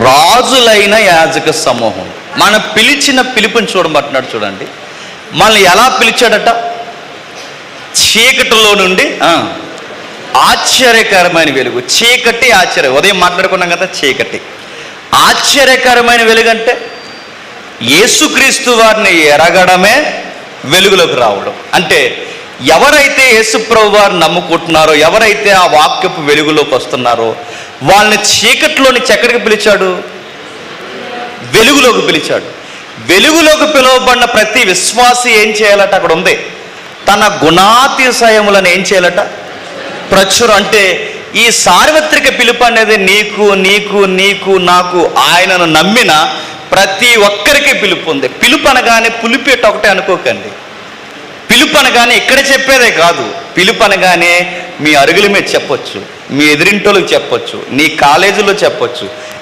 రాజులైన యాజక సమూహం. మన పిలిచిన పిలుపుని చూడమంటున్నాడు. చూడండి, మనల్ని ఎలా పిలిచాడట? చీకటిలో నుండి ఆశ్చర్యకరమైన వెలుగు. చీకటి ఆశ్చర్యం, ఉదయం మాట్లాడుకున్నాం కదా. చీకటి ఆశ్చర్యకరమైన వెలుగు అంటే యేసుక్రీస్తు వారిని ఎరగడమే వెలుగులోకి రావడం. అంటే ఎవరైతే యేసుప్రభు వారిని నమ్ముకుంటున్నారో, ఎవరైతే ఆ వాక్యపు వెలుగులోకి వస్తున్నారో, వాళ్ళని చీకటిలో నుంచి ఎక్కడికి పిలిచాడు? వెలుగులోకి పిలిచాడు. వెలుగులోకి పిలువబడిన ప్రతి విశ్వాసి ఏం చేయాలట? అక్కడ ఉంది, తన గుణాతిశయములను ఏం చేయాలట? ప్రచురం. అంటే ఈ సార్వత్రిక పిలుపు అనేది నీకు నీకు నీకు నాకు ఆయనను నమ్మిన ప్రతి ఒక్కరికి పిలుపు ఉంది. పిలుపు అనగానే పులిపేట ఒకటే అనుకోకండి. పిలుపు అనగానే ఇక్కడ చెప్పేదే కాదు. పిలుపు అనగానే మీ అరుగుల మీద చెప్పొచ్చు, మీ ఎదిరింటోళ్ళకి చెప్పొచ్చు, నీ కాలేజీలో చెప్పొచ్చు,